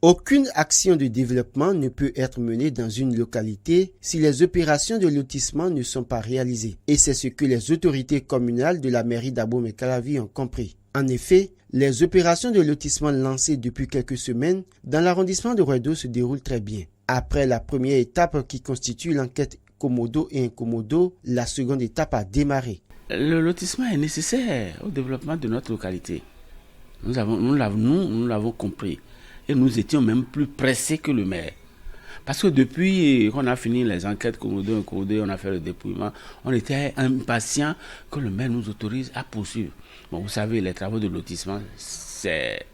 Aucune action de développement ne peut être menée dans une localité si les opérations de lotissement ne sont pas réalisées. Et c'est ce que les autorités communales de la mairie d'Abomey-Calavi ont compris. En effet, les opérations de lotissement lancées depuis quelques semaines dans l'arrondissement de Rouedo se déroulent très bien. Après la première étape qui constitue l'enquête Commodo et Incommodo, la seconde étape a démarré. Le lotissement est nécessaire au développement de notre localité. Nous l'avons compris. Et nous étions même plus pressés que le maire. Parce que depuis qu'on a fini les enquêtes Commodo, on a fait le dépouillement, on était impatients que le maire nous autorise à poursuivre. Bon, vous savez, les travaux de lotissement, c'est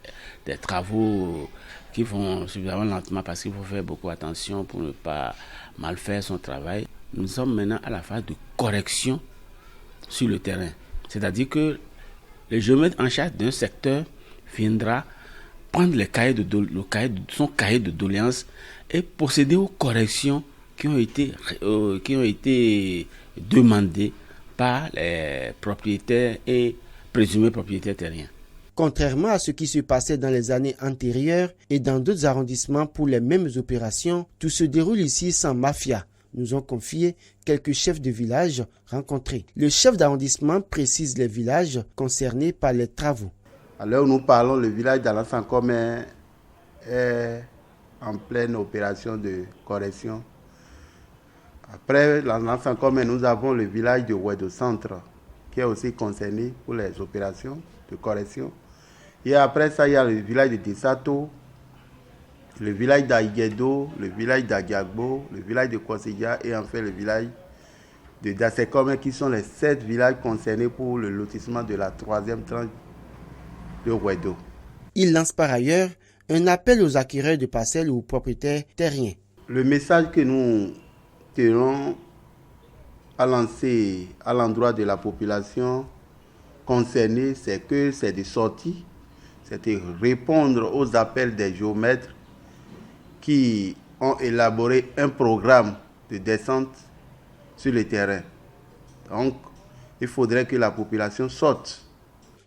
des travaux qui vont suffisamment lentement parce qu'il faut faire beaucoup attention pour ne pas mal faire son travail. Nous sommes maintenant à la phase de correction sur le terrain. C'est-à-dire que le géomètre en charge d'un secteur viendra prendre son cahier de doléances et procéder aux corrections qui ont été demandées par les propriétaires et présumés propriétaires terriens. Contrairement à ce qui se passait dans les années antérieures et dans d'autres arrondissements pour les mêmes opérations, tout se déroule ici sans mafia, nous ont confié quelques chefs de village rencontrés. Le chef d'arrondissement précise les villages concernés par les travaux. À l'heure où nous parlons, le village d'Alençon-Commun est en pleine opération de correction. Après l'Alençon-Commun, nous avons le village de Rouedo Centre qui est aussi concerné pour les opérations de correction. Et après ça, il y a le village de Dessato, le village d'Aïguedo, le village d'Agiagbo, le village de Kosidia et enfin le village de Dassekome qui sont les 7 villages concernés pour le lotissement de la 3e tranche de Rouedo. Il lance par ailleurs un appel aux acquéreurs de parcelles ou aux propriétaires terriens. Le message que nous tenons à lancer à l'endroit de la population concernée, c'est que c'est de sortir, c'est de répondre aux appels des géomètres qui ont élaboré un programme de descente sur le terrain. Donc, il faudrait que la population sorte.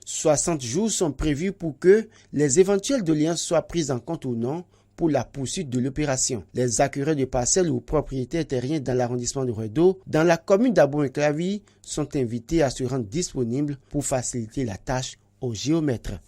60 jours sont prévus pour que les éventuelles doléances soient prises en compte ou non pour la poursuite de l'opération. Les acquéreurs de parcelles ou propriétaires terriens dans l'arrondissement de Rouedo, dans la commune d'Abomey-Calavi, sont invités à se rendre disponibles pour faciliter la tâche aux géomètres.